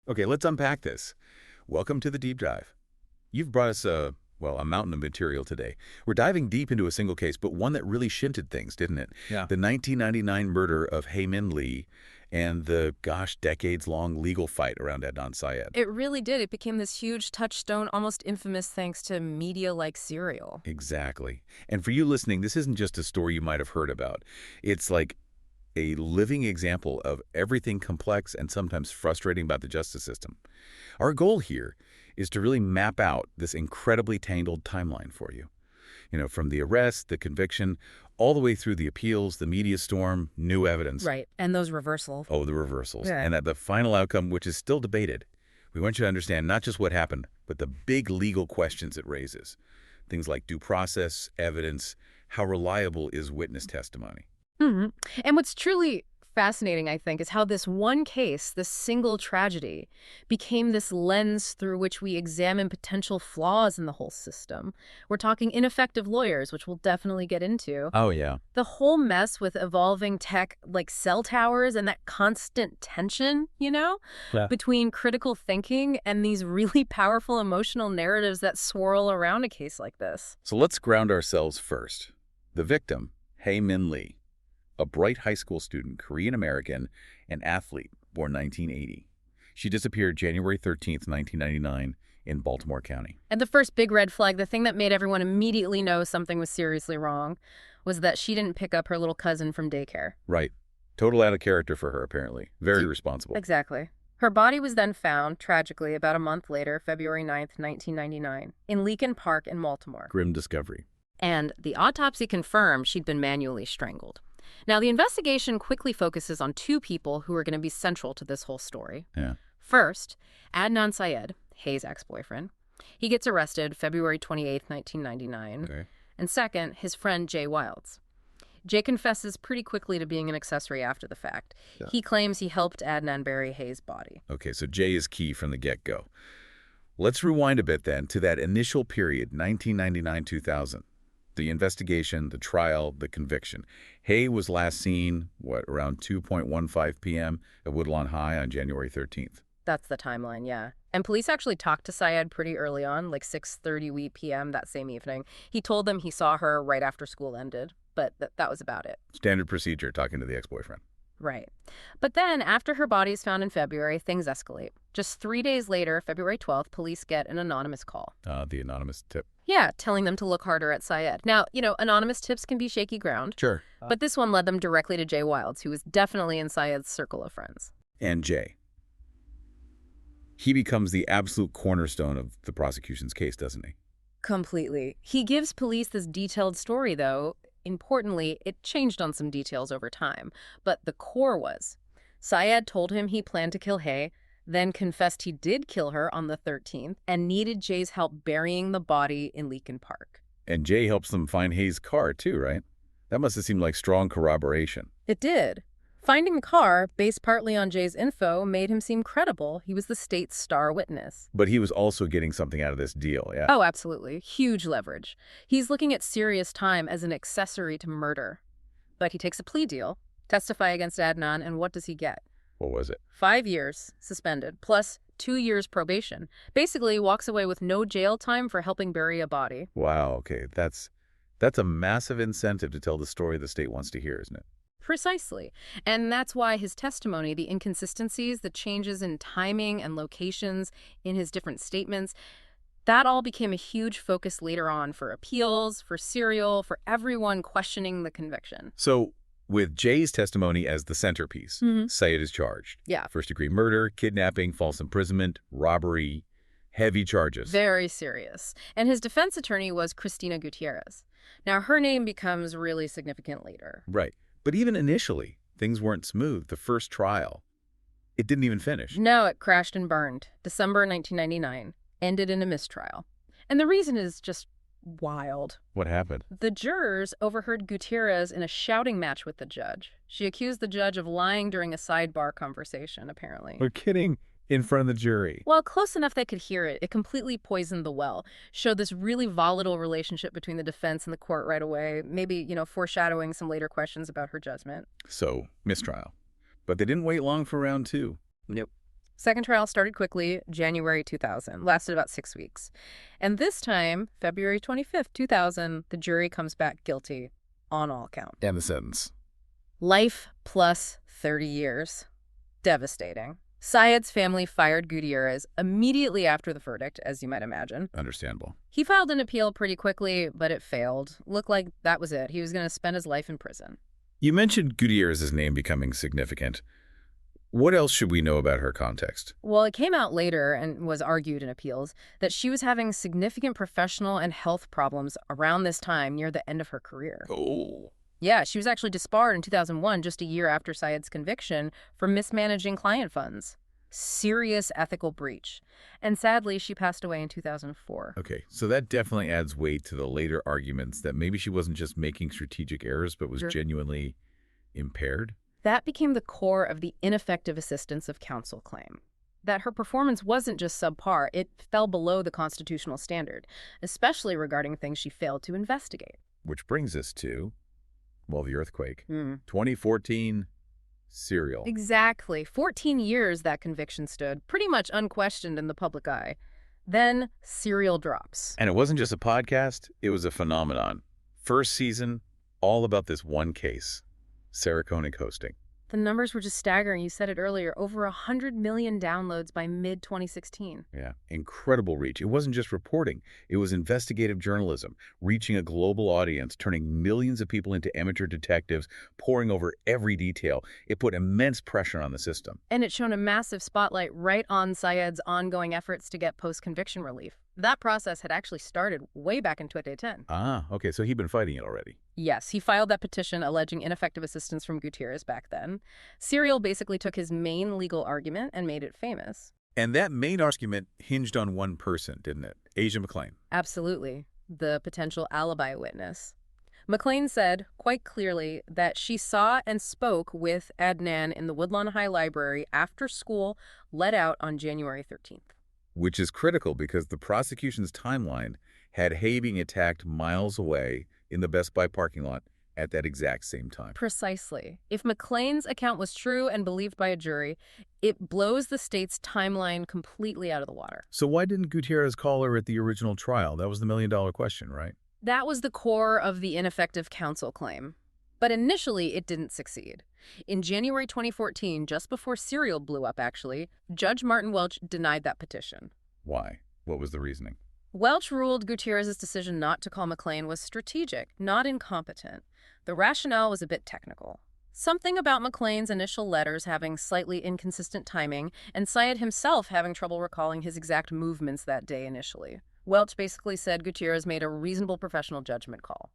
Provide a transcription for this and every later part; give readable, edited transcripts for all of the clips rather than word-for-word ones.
Okay, let's unpack this. Welcome to the deep dive. You've brought us a mountain of material today. We're diving deep into a single case, but one that really shifted things, didn't it? Yeah. The 1999 murder of Hae Min Lee and the, decades-long legal fight around Adnan Syed. It really did. It became this huge touchstone, almost infamous thanks to media like Serial. Exactly. And for you listening, this isn't just a story you might have heard about. It's like a living example of everything complex and sometimes frustrating about the justice system. Our goal here is to really map out this incredibly tangled timeline for you. From the arrest, the conviction, all the way through the appeals, the media storm, new evidence. Right. And those reversals. Oh, the reversals. Yeah. And at the final outcome, which is still debated. We want you to understand not just what happened, but the big legal questions it raises. Things like due process, evidence, how reliable is witness testimony. And what's truly fascinating, I think, is how this one case, this single tragedy, became this lens through which we examine potential flaws in the whole system. We're talking ineffective lawyers, which we'll definitely get into. Oh, yeah. The whole mess with evolving tech like cell towers and that constant tension, between critical thinking and these really powerful emotional narratives that swirl around a case like this. So let's ground ourselves first. The victim, Hae Min Lee, a bright high school student, Korean-American, and athlete, born 1980. She disappeared January 13th, 1999, in Baltimore County. And the first big red flag, the thing that made everyone immediately know something was seriously wrong, was that she didn't pick up her little cousin from daycare. Right. Total out of character for her, apparently. Very responsible. Exactly. Her body was then found, tragically, about a month later, February 9th, 1999, in Leakin Park in Baltimore. Grim discovery. And the autopsy confirmed she'd been manually strangled. Now, the investigation quickly focuses on two people who are going to be central to this whole story. Yeah. First, Adnan Syed, Hae's ex-boyfriend. He gets arrested February 28, 1999. Okay. And second, his friend Jay Wilds. Jay confesses pretty quickly to being an accessory after the fact. Yeah. He claims he helped Adnan bury Hae's body. Okay, so Jay is key from the get-go. Let's rewind a bit then to that initial period, 1999-2000. The investigation, the trial, the conviction. Hae was last seen, around 2:15 p.m. at Woodlawn High on January 13th. That's the timeline, yeah. And police actually talked to Syed pretty early on, like 6:30 p.m. that same evening. He told them he saw her right after school ended, but that was about it. Standard procedure, talking to the ex-boyfriend. Right. But then, after her body is found in February, things escalate. Just 3 days later, February 12th, police get an anonymous call. The anonymous tip. Yeah, telling them to look harder at Syed. Now, anonymous tips can be shaky ground. Sure. But this one led them directly to Jay Wilds, who was definitely in Syed's circle of friends. And Jay. He becomes the absolute cornerstone of the prosecution's case, doesn't he? Completely. He gives police this detailed story, though. Importantly, it changed on some details over time. But the core was, Syed told him he planned to kill Hae, then confessed he did kill her on the 13th, and needed Jay's help burying the body in Leakin Park. And Jay helps them find Hae's car, too, right? That must have seemed like strong corroboration. It did. Finding the car, based partly on Jay's info, made him seem credible. He was the state's star witness. But he was also getting something out of this deal, yeah? Oh, absolutely. Huge leverage. He's looking at serious time as an accessory to murder. But he takes a plea deal, testify against Adnan, and what does he get? What was it? 5 years suspended, plus 2 years probation. Basically, he walks away with no jail time for helping bury a body. Wow, okay. That's a massive incentive to tell the story the state wants to hear, isn't it? Precisely. And that's why his testimony, the inconsistencies, the changes in timing and locations in his different statements, that all became a huge focus later on for appeals, for Serial, for everyone questioning the conviction. So, with Jay's testimony as the centerpiece, Syed is charged. Yeah. First-degree murder, kidnapping, false imprisonment, robbery, heavy charges. Very serious. And his defense attorney was Cristina Gutierrez. Now, her name becomes really significant later. Right. But even initially, things weren't smooth. The first trial, it didn't even finish. No, it crashed and burned. December 1999. Ended in a mistrial. And the reason is just wild. What happened? The jurors overheard Gutierrez in a shouting match with the judge. She accused the judge of lying during a sidebar conversation, apparently. We're kidding. In front of the jury. Well, close enough they could hear it. It completely poisoned the well. Showed this really volatile relationship between the defense and the court right away. Maybe, foreshadowing some later questions about her judgment. So, mistrial. But they didn't wait long for round two. Nope. Second trial started quickly, January 2000, lasted about 6 weeks. And this time, February 25th, 2000, the jury comes back guilty on all counts. And the sentence. Life plus 30 years. Devastating. Syed's family fired Gutierrez immediately after the verdict, as you might imagine. Understandable. He filed an appeal pretty quickly, but it failed. Looked like that was it. He was going to spend his life in prison. You mentioned Gutierrez's name becoming significant. What else should we know about her context? Well, it came out later and was argued in appeals that she was having significant professional and health problems around this time near the end of her career. Oh. Yeah, she was actually disbarred in 2001, just a year after Syed's conviction, for mismanaging client funds. Serious ethical breach. And sadly, she passed away in 2004. Okay, so that definitely adds weight to the later arguments that maybe she wasn't just making strategic errors, but was genuinely impaired? That became the core of the ineffective assistance of counsel claim. That her performance wasn't just subpar, it fell below the constitutional standard, especially regarding things she failed to investigate. Which brings us to, well, the earthquake. 2014, Serial. Exactly. 14 years that conviction stood, pretty much unquestioned in the public eye. Then Serial drops. And it wasn't just a podcast, it was a phenomenon. First season, all about this one case. Sarah Koenig hosting. The numbers were just staggering. You said it earlier, over 100 million downloads by mid-2016. Yeah, incredible reach. It wasn't just reporting. It was investigative journalism, reaching a global audience, turning millions of people into amateur detectives, poring over every detail. It put immense pressure on the system. And it shone a massive spotlight right on Syed's ongoing efforts to get post-conviction relief. That process had actually started way back in 2010. Ah, okay, so he'd been fighting it already. Yes, he filed that petition alleging ineffective assistance from Gutierrez back then. Serial basically took his main legal argument and made it famous. And that main argument hinged on one person, didn't it? Asia McClain. Absolutely. The potential alibi witness. McClain said, quite clearly, that she saw and spoke with Adnan in the Woodlawn High Library after school let out on January 13th. Which is critical because the prosecution's timeline had Hae being attacked miles away in the Best Buy parking lot at that exact same time. Precisely. If McClain's account was true and believed by a jury, it blows the state's timeline completely out of the water. So why didn't Gutierrez call her at the original trial? That was the million-dollar question, right? That was the core of the ineffective counsel claim. But initially, it didn't succeed. In January 2014, just before Serial blew up, actually, Judge Martin Welch denied that petition. Why? What was the reasoning? Welch ruled Gutierrez's decision not to call McClain was strategic, not incompetent. The rationale was a bit technical. Something about McClain's initial letters having slightly inconsistent timing, and Syed himself having trouble recalling his exact movements that day initially. Welch basically said Gutierrez made a reasonable professional judgment call.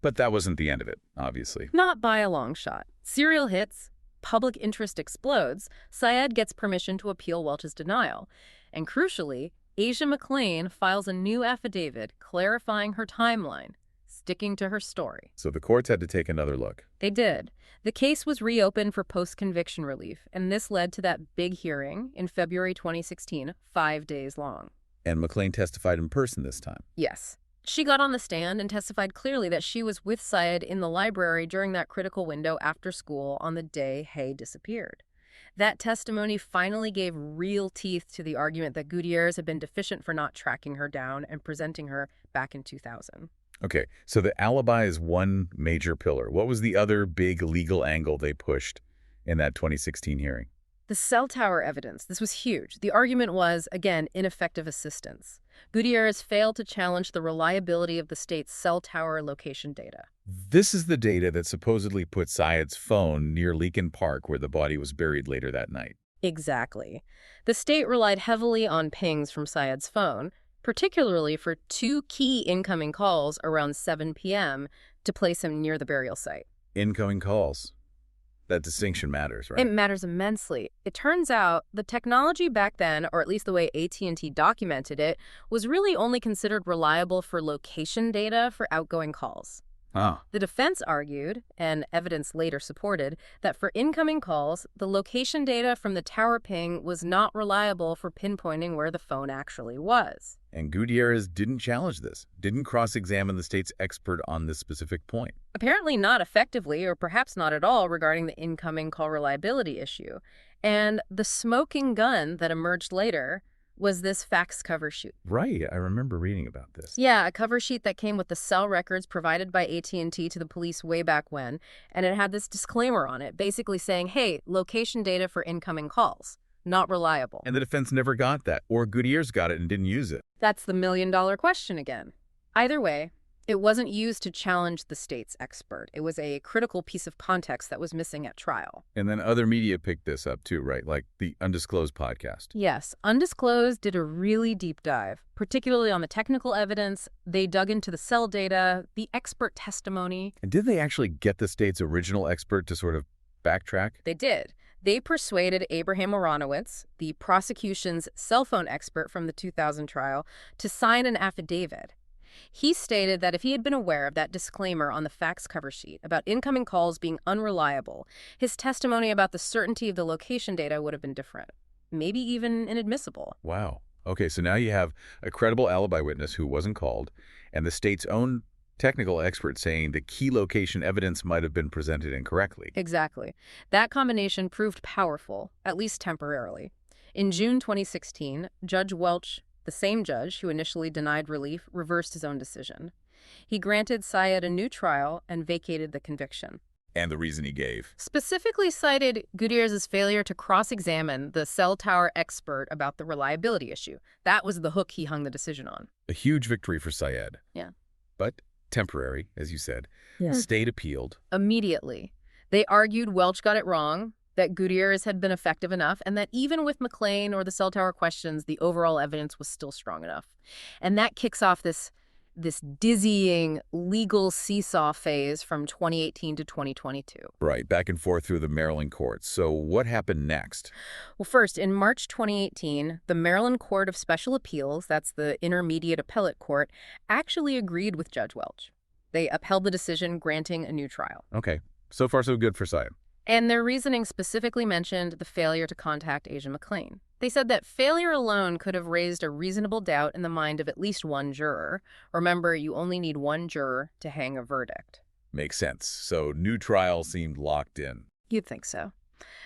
But that wasn't the end of it, obviously. Not by a long shot. Serial hits, public interest explodes, Syed gets permission to appeal Welch's denial. And crucially, Asia McClain files a new affidavit clarifying her timeline, sticking to her story. So the courts had to take another look. They did. The case was reopened for post-conviction relief, and this led to that big hearing in February 2016, 5 days long. And McClain testified in person this time. Yes. She got on the stand and testified clearly that she was with Syed in the library during that critical window after school on the day Hae disappeared. That testimony finally gave real teeth to the argument that Gutierrez had been deficient for not tracking her down and presenting her back in 2000. Okay, so the alibi is one major pillar. What was the other big legal angle they pushed in that 2016 hearing? The cell tower evidence. This was huge. The argument was, again, ineffective assistance. Gutierrez failed to challenge the reliability of the state's cell tower location data. This is the data that supposedly put Syed's phone near Leakin Park where the body was buried later that night. Exactly. The state relied heavily on pings from Syed's phone, particularly for 2 key incoming calls around 7 p.m. to place him near the burial site. Incoming calls. That distinction matters, right? It matters immensely. It turns out the technology back then, or at least the way AT&T documented it, was really only considered reliable for location data for outgoing calls. Huh. The defense argued, and evidence later supported, that for incoming calls, the location data from the tower ping was not reliable for pinpointing where the phone actually was. And Gutierrez didn't challenge this, didn't cross-examine the state's expert on this specific point. Apparently not effectively, or perhaps not at all, regarding the incoming call reliability issue. And the smoking gun that emerged later was this fax cover sheet. Right, I remember reading about this. Yeah, a cover sheet that came with the cell records provided by AT&T to the police way back when, and it had this disclaimer on it, basically saying, hey, location data for incoming calls, not reliable. And the defense never got that, or Gutierrez got it and didn't use it. That's the million-dollar question again. Either way, it wasn't used to challenge the state's expert. It was a critical piece of context that was missing at trial. And then other media picked this up too, right? Like the Undisclosed podcast. Yes, Undisclosed did a really deep dive, particularly on the technical evidence. They dug into the cell data, the expert testimony. And did they actually get the state's original expert to sort of backtrack? They did. They persuaded Abraham Aronowitz, the prosecution's cell phone expert from the 2000 trial, to sign an affidavit. He stated that if he had been aware of that disclaimer on the fax cover sheet about incoming calls being unreliable, his testimony about the certainty of the location data would have been different, maybe even inadmissible. Wow. Okay, so now you have a credible alibi witness who wasn't called, and the state's own technical expert saying the key location evidence might have been presented incorrectly. Exactly. That combination proved powerful, at least temporarily. In June 2016, Judge Welch, the same judge who initially denied relief, reversed his own decision. He granted Syed a new trial and vacated the conviction. And the reason he gave. Specifically cited Gutierrez's failure to cross-examine the cell tower expert about the reliability issue. That was the hook he hung the decision on. A huge victory for Syed. Yeah. But temporary, as you said. Yeah. State appealed. Immediately. They argued Welch got it wrong, that Gutierrez had been effective enough, and that even with McLean or the cell tower questions, the overall evidence was still strong enough. And that kicks off this dizzying legal seesaw phase from 2018 to 2022. Right, back and forth through the Maryland courts. So what happened next? Well, first, in March 2018, the Maryland Court of Special Appeals, that's the Intermediate Appellate Court, actually agreed with Judge Welch. They upheld the decision, granting a new trial. Okay, so far so good for Syed. And their reasoning specifically mentioned the failure to contact Asia McLean. They said that failure alone could have raised a reasonable doubt in the mind of at least one juror. Remember, you only need one juror to hang a verdict. Makes sense. So new trial seemed locked in. You'd think so.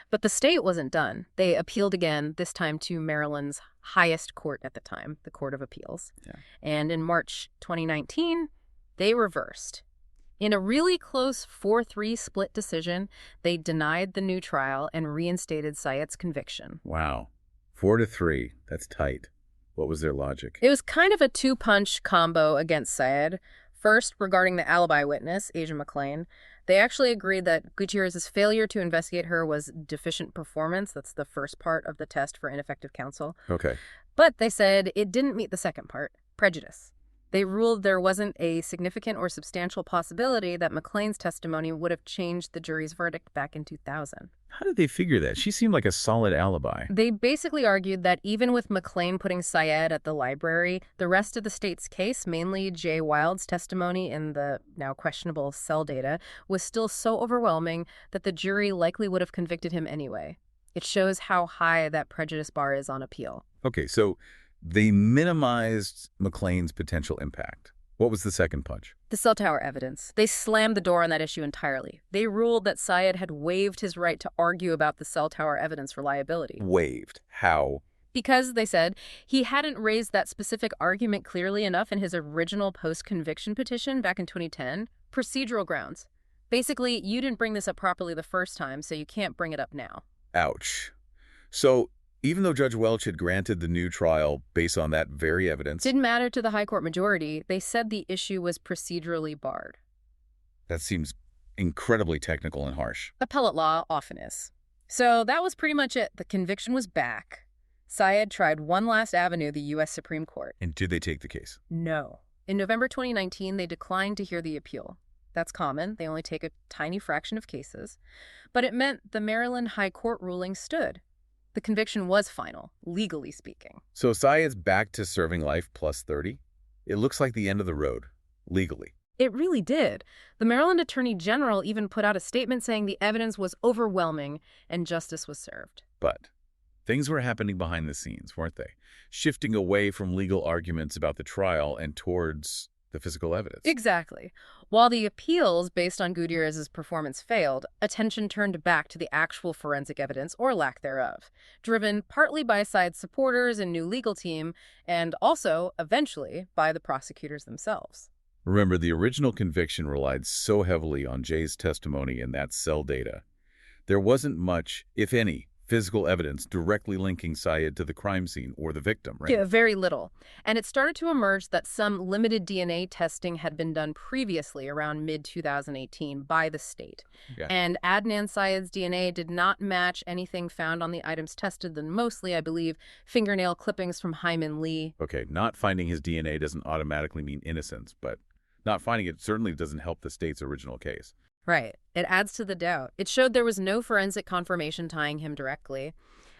But the state wasn't done. They appealed again, this time to Maryland's highest court at the time, the Court of Appeals. Yeah. And in March 2019, they reversed. In a really close 4-3 split decision, they denied the new trial and reinstated Syed's conviction. Wow. 4-3. That's tight. What was their logic? It was kind of a two-punch combo against Syed. First, regarding the alibi witness, Asia McLean, they actually agreed that Gutierrez's failure to investigate her was deficient performance. That's the first part of the test for ineffective counsel. Okay. But they said it didn't meet the second part, prejudice. They ruled there wasn't a significant or substantial possibility that McLean's testimony would have changed the jury's verdict back in 2000. How did they figure that? She seemed like a solid alibi. They basically argued that even with McLean putting Syed at the library, the rest of the state's case, mainly Jay Wild's testimony and the now questionable cell data, was still so overwhelming that the jury likely would have convicted him anyway. It shows how high that prejudice bar is on appeal. Okay, so they minimized McLean's potential impact. What was the second punch? The cell tower evidence. They slammed the door on that issue entirely. They ruled that Syed had waived his right to argue about the cell tower evidence reliability. Waived. How? Because, they said, he hadn't raised that specific argument clearly enough in his original post-conviction petition back in 2010. Procedural grounds. Basically, you didn't bring this up properly the first time, so you can't bring it up now. Ouch. So even though Judge Welch had granted the new trial based on that very evidence, Didn't matter to the high court majority. They said the issue was procedurally barred. that seems incredibly technical and harsh. Appellate law often is. So that was pretty much it. The conviction was back. Syed tried one last avenue, the U.S. Supreme Court. And did they take the case? No. In November 2019, they declined to hear the appeal. That's common. They only take a tiny fraction of cases. But it meant the Maryland High Court ruling stood. The conviction was final, legally speaking. So Syed's back to serving life plus 30? It looks like the end of the road, legally. It really did. The Maryland Attorney General even put out a statement saying the evidence was overwhelming and justice was served. But things were happening behind the scenes, weren't they? Shifting away from legal arguments about the trial and towards the physical evidence. Exactly. While the appeals based on Gutierrez's performance failed, attention turned back to the actual forensic evidence, or lack thereof, driven partly by Syed's supporters and new legal team, and also, eventually, by the prosecutors themselves. Remember, the original conviction relied so heavily on Jay's testimony and that cell data. There wasn't much, if any, physical evidence directly linking Syed to the crime scene or the victim, right? Yeah, very little. And it started to emerge that some limited DNA testing had been done previously around mid-2018 by the state. Yeah. And Adnan Syed's DNA did not match anything found on the items tested, than mostly, I believe, fingernail clippings from Hae Min Lee. Okay, not finding his DNA doesn't automatically mean innocence, but not finding it certainly doesn't help the state's original case. Right. It adds to the doubt. It showed there was no forensic confirmation tying him directly.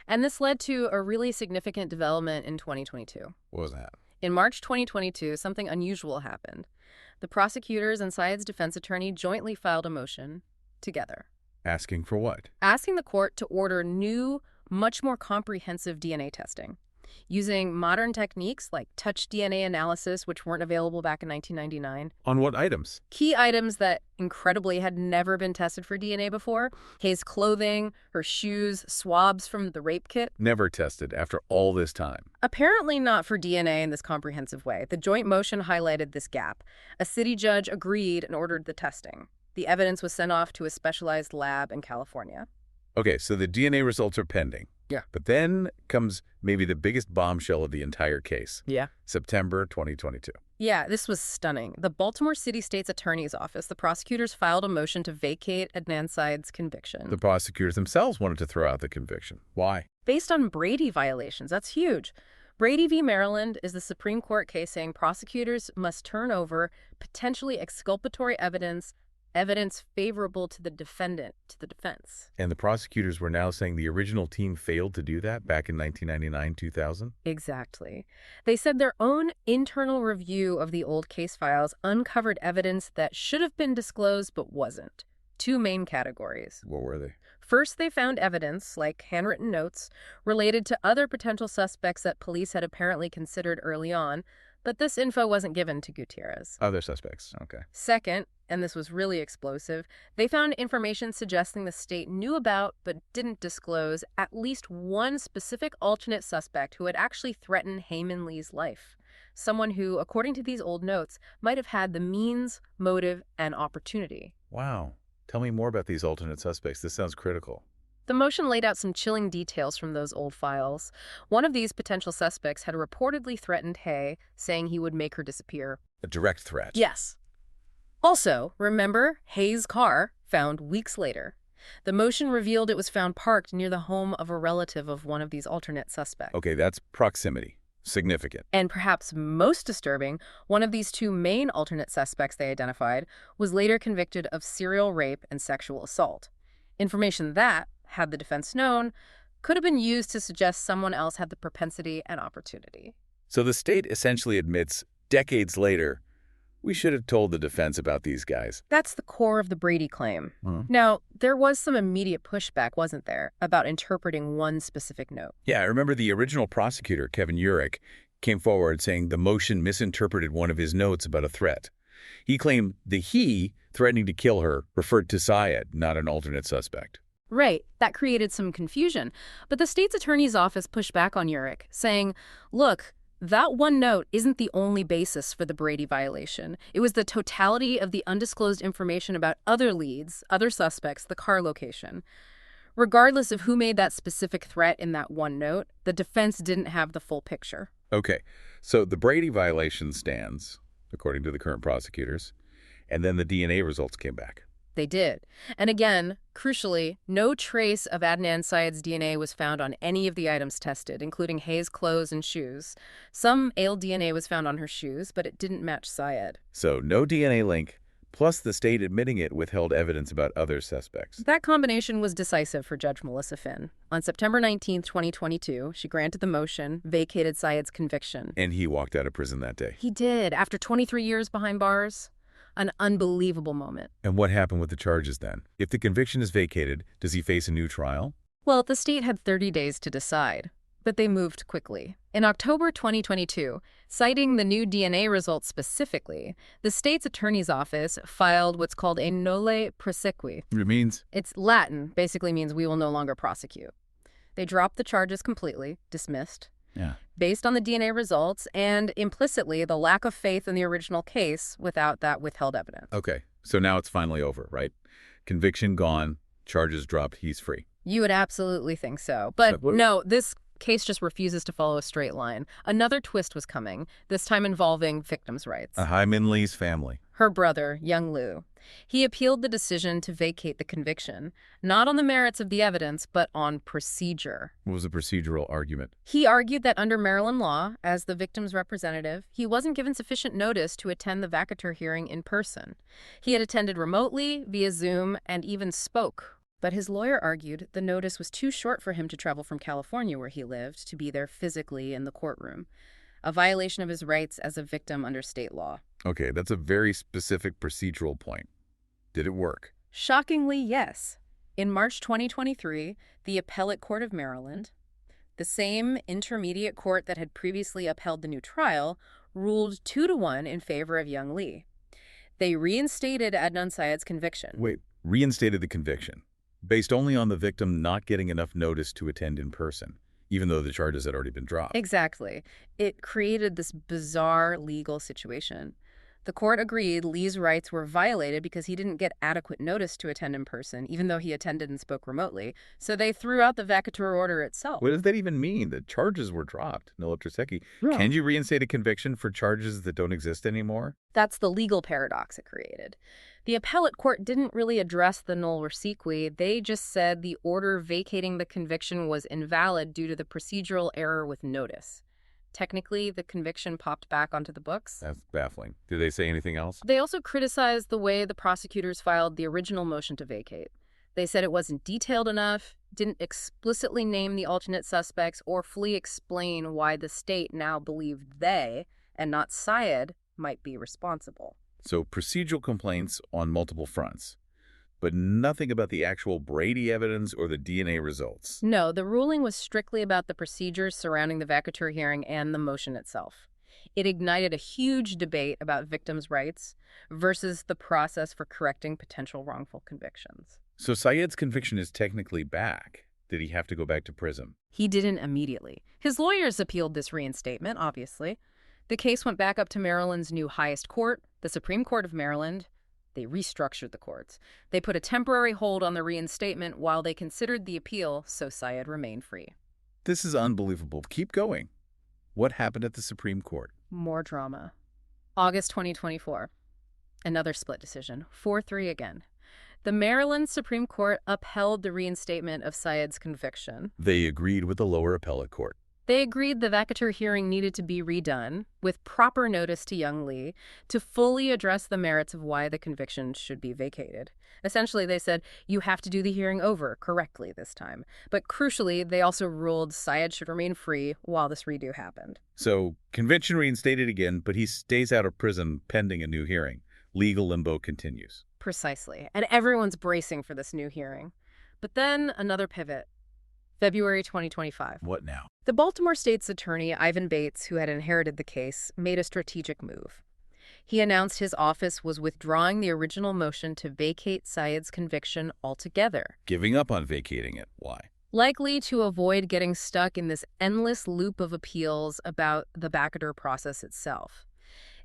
And this led to a really significant development in 2022. What was that? In March 2022, something unusual happened. The prosecutors and Syed's defense attorney jointly filed a motion together, Asking for what? asking the court to order new, much more comprehensive DNA testing, using modern techniques like touch DNA analysis, which weren't available back in 1999. On what items? Key items that, incredibly, had never been tested for DNA before: Hae's clothing, her shoes, swabs from the rape kit. Never tested after all this time. Apparently not for DNA in this comprehensive way. The joint motion highlighted this gap. A city judge agreed and ordered the testing. The evidence was sent off to a specialized lab in California. Okay, so the DNA results are pending. Yeah. But then comes maybe the biggest bombshell of the entire case. Yeah. September 2022. Yeah, this was stunning. The Baltimore City State's Attorney's Office, the prosecutors filed a motion to vacate Adnan Syed's conviction. The prosecutors themselves wanted to throw out the conviction. Why? Based on Brady violations. That's huge. Brady v. Maryland is the Supreme Court case saying prosecutors must turn over potentially exculpatory evidence favorable to the defendant, to the defense. And the prosecutors were now saying the original team failed to do that back in 1999-2000? Exactly. They said their own internal review of the old case files uncovered evidence that should have been disclosed but wasn't. Two main categories. What were they? First, they found evidence, like handwritten notes, related to other potential suspects that police had apparently considered early on, but this info wasn't given to Gutierrez. Other suspects. Okay. Second, and this was really explosive, they found information suggesting the state knew about but didn't disclose at least one specific alternate suspect who had actually threatened Hae Min Lee's life. Someone who, according to these old notes, might have had the means, motive, and opportunity. Wow. Tell me more about these alternate suspects. This sounds critical. The motion laid out some chilling details from those old files. One of these potential suspects had reportedly threatened Hae, saying he would make her disappear. A direct threat. Yes. Also, remember Hae's car, found weeks later. The motion revealed it was found parked near the home of a relative of one of these alternate suspects. Okay, that's proximity. Significant. And perhaps most disturbing, one of these two main alternate suspects they identified was later convicted of serial rape and sexual assault. Information that, had the defense known, could have been used to suggest someone else had the propensity and opportunity. So the state essentially admits, decades later, we should have told the defense about these guys. That's the core of the Brady claim. Hmm. Now, there was some immediate pushback, wasn't there, about interpreting one specific note? Yeah, I remember the original prosecutor, Kevin Urich, came forward saying the motion misinterpreted one of his notes about a threat. He claimed the he threatening to kill her referred to Syed, not an alternate suspect. Right. That created some confusion. But the state's attorney's office pushed back on Urich, saying, look, that one note isn't the only basis for the Brady violation. It was the totality of the undisclosed information about other leads, other suspects, the car location. Regardless of who made that specific threat in that one note, the defense didn't have the full picture. Okay, so the Brady violation stands, according to the current prosecutors, and then the DNA results came back. They did. And again, crucially, no trace of Adnan Syed's DNA was found on any of the items tested, including Hae's clothes and shoes. Some ale DNA was found on her shoes, but it didn't match Syed. So no DNA link, plus the state admitting it withheld evidence about other suspects. That combination was decisive for Judge Melissa Finn. On September 19, 2022, she granted the motion, vacated Syed's conviction. And he walked out of prison that day. He did, after 23 years behind bars. An unbelievable moment. And what happened with the charges then? If the conviction is vacated, does he face a new trial? Well, the state had 30 days to decide, but they moved quickly. In October 2022, citing the new DNA results specifically, the state's attorney's office filed what's called a nolle prosequi. It means? It's Latin, basically means we will no longer prosecute. They dropped the charges completely, dismissed, Yeah. based on the DNA results and implicitly the lack of faith in the original case without that withheld evidence. Okay, so now it's finally over, right? Conviction gone, charges dropped, he's free. You would absolutely think so. But no, this case just refuses to follow a straight line. Another twist was coming, this time involving victims' rights. Hae Min Lee's family. Her brother, Young Loo. He appealed the decision to vacate the conviction, not on the merits of the evidence, but on procedure. What was the procedural argument? He argued that under Maryland law, as the victim's representative, he wasn't given sufficient notice to attend the vacatur hearing in person. He had attended remotely, via Zoom, and even spoke. But his lawyer argued the notice was too short for him to travel from California, where he lived, to be there physically in the courtroom, a violation of his rights as a victim under state law. Okay, that's a very specific procedural point. Did it work? Shockingly, yes. In March 2023, the Appellate Court of Maryland, the same intermediate court that had previously upheld the new trial, ruled 2-1 in favor of Young Lee. They reinstated Adnan Syed's conviction. Wait, reinstated the conviction, based only on the victim not getting enough notice to attend in person, even though the charges had already been dropped. Exactly. It created this bizarre legal situation. The court agreed Lee's rights were violated because he didn't get adequate notice to attend in person, even though he attended and spoke remotely. So they threw out the vacatur order itself. What does that even mean? The charges were dropped. Nolle prosequi. Yeah. Can you reinstate a conviction for charges that don't exist anymore? That's the legal paradox it created. The appellate court didn't really address the nolle prosequi. They just said the order vacating the conviction was invalid due to the procedural error with notice. Technically, the conviction popped back onto the books. That's baffling. Did they say anything else? They also criticized the way the prosecutors filed the original motion to vacate. They said it wasn't detailed enough, didn't explicitly name the alternate suspects, or fully explain why the state now believed they, and not Syed, might be responsible. So procedural complaints on multiple fronts, but nothing about the actual Brady evidence or the DNA results. No, the ruling was strictly about the procedures surrounding the vacatur hearing and the motion itself. It ignited a huge debate about victims' rights versus the process for correcting potential wrongful convictions. So Syed's conviction is technically back. Did he have to go back to prison? He didn't immediately. His lawyers appealed this reinstatement, obviously. The case went back up to Maryland's new highest court, the Supreme Court of Maryland. They restructured the courts. They put a temporary hold on the reinstatement while they considered the appeal, so Syed remained free. This is unbelievable. Keep going. What happened at the Supreme Court? More drama. August 2024. Another split decision. 4-3 again. The Maryland Supreme Court upheld the reinstatement of Syed's conviction. They agreed with the lower appellate court. They agreed the vacatur hearing needed to be redone with proper notice to Young Lee to fully address the merits of why the conviction should be vacated. Essentially, they said, you have to do the hearing over correctly this time. But crucially, they also ruled Syed should remain free while this redo happened. So, conviction reinstated again, but he stays out of prison pending a new hearing. Legal limbo continues. Precisely. And everyone's bracing for this new hearing. But then another pivot. February 2025. What now? The Baltimore State's attorney, Ivan Bates, who had inherited the case, made a strategic move. He announced his office was withdrawing the original motion to vacate Syed's conviction altogether. Giving up on vacating it. Why? Likely to avoid getting stuck in this endless loop of appeals about the vacatur process itself.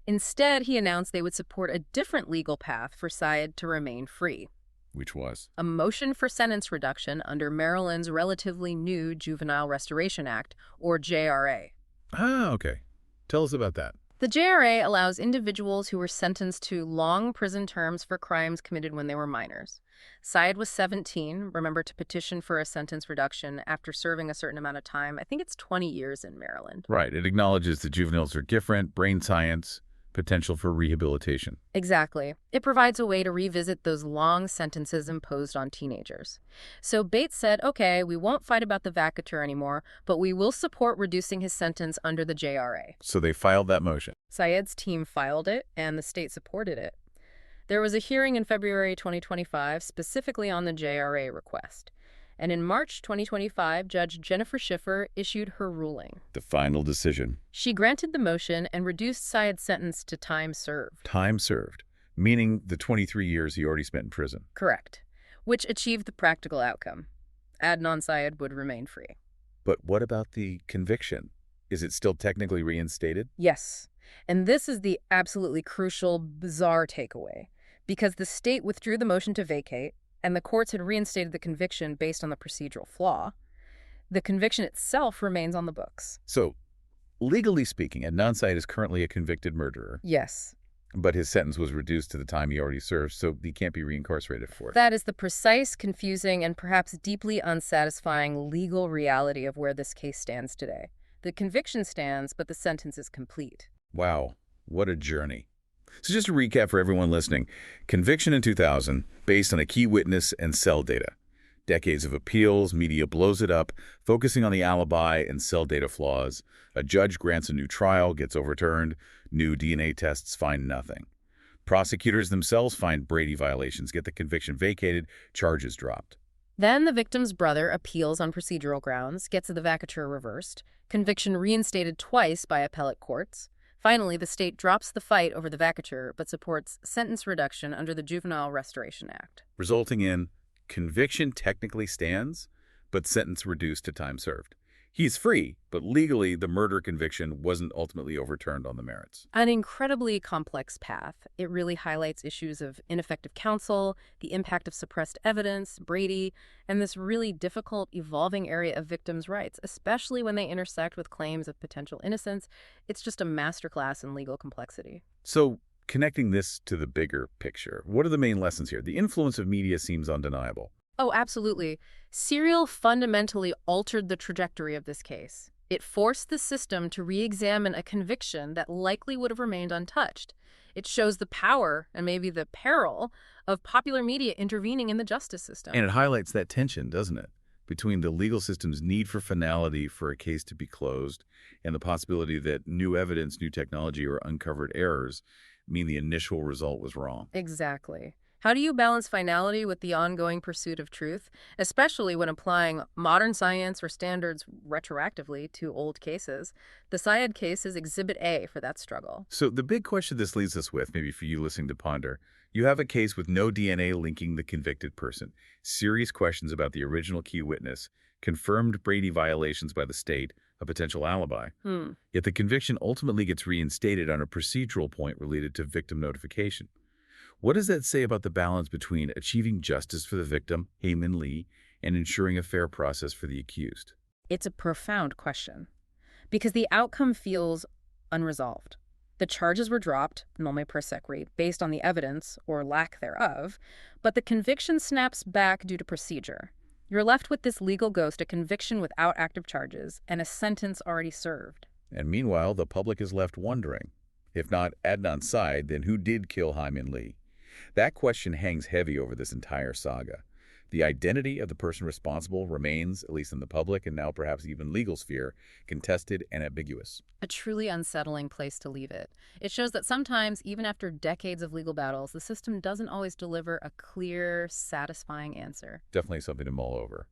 Instead, he announced they would support a different legal path for Syed to remain free. Which was? A motion for sentence reduction under Maryland's relatively new Juvenile Restoration Act, or JRA. Ah, okay. Tell us about that. The JRA allows individuals who were sentenced to long prison terms for crimes committed when they were minors. Syed was 17, remember, to petition for a sentence reduction after serving a certain amount of time. I think it's 20 years in Maryland. Right. It acknowledges that juveniles are different, brain science, potential for rehabilitation. Exactly. It provides a way to revisit those long sentences imposed on teenagers. So Bates said, okay, we won't fight about the vacatur anymore, but we will support reducing his sentence under the JRA. So they filed that motion. Syed's team filed it, and the state supported it. There was a hearing in February 2025 specifically on the JRA request. And in March 2025, Judge Jennifer Schiffer issued her ruling. The final decision. She granted the motion and reduced Syed's sentence to time served. Time served, meaning the 23 years he already spent in prison. Correct. Which achieved the practical outcome. Adnan Syed would remain free. But what about the conviction? Is it still technically reinstated? Yes. And this is the absolutely crucial, bizarre takeaway. Because the state withdrew the motion to vacate, and the courts had reinstated the conviction based on the procedural flaw, the conviction itself remains on the books. So, legally speaking, Adnan Syed is currently a convicted murderer. Yes. But his sentence was reduced to the time he already served, so he can't be reincarcerated for it. That is the precise, confusing, and perhaps deeply unsatisfying legal reality of where this case stands today. The conviction stands, but the sentence is complete. Wow, what a journey. So just to recap for everyone listening, conviction in 2000, based on a key witness and cell data. Decades of appeals, media blows it up, focusing on the alibi and cell data flaws. A judge grants a new trial, gets overturned. New DNA tests find nothing. Prosecutors themselves find Brady violations, get the conviction vacated, charges dropped. Then the victim's brother appeals on procedural grounds, gets the vacatur reversed, conviction reinstated twice by appellate courts. Finally, the state drops the fight over the vacatur but supports sentence reduction under the Juvenile Restoration Act. Resulting in conviction technically stands, but sentence reduced to time served. He's free, but legally the murder conviction wasn't ultimately overturned on the merits. An incredibly complex path. It really highlights issues of ineffective counsel, the impact of suppressed evidence, Brady, and this really difficult, evolving area of victims' rights, especially when they intersect with claims of potential innocence. It's just a masterclass in legal complexity. So, connecting this to the bigger picture, what are the main lessons here? The influence of media seems undeniable. Oh, absolutely. Serial fundamentally altered the trajectory of this case. It forced the system to re-examine a conviction that likely would have remained untouched. It shows the power, and maybe the peril, of popular media intervening in the justice system. And it highlights that tension, doesn't it? Between the legal system's need for finality for a case to be closed and the possibility that new evidence, new technology, or uncovered errors mean the initial result was wrong. Exactly. How do you balance finality with the ongoing pursuit of truth, especially when applying modern science or standards retroactively to old cases? The Syed case is Exhibit A for that struggle. So the big question this leaves us with, maybe for you listening to ponder, you have a case with no DNA linking the convicted person, serious questions about the original key witness, confirmed Brady violations by the state, a potential alibi. Yet the conviction ultimately gets reinstated on a procedural point related to victim notification. What does that say about the balance between achieving justice for the victim, Hae Min Lee, and ensuring a fair process for the accused? It's a profound question, because the outcome feels unresolved. The charges were dropped, nomme prosequi, based on the evidence, or lack thereof, but the conviction snaps back due to procedure. You're left with this legal ghost, a conviction without active charges, and a sentence already served. And meanwhile, the public is left wondering, if not Adnan Syed, then who did kill Hae Min Lee? That question hangs heavy over this entire saga. The identity of the person responsible remains, at least in the public and now perhaps even legal sphere, contested and ambiguous. A truly unsettling place to leave it. It shows that sometimes, even after decades of legal battles, the system doesn't always deliver a clear, satisfying answer. Definitely something to mull over.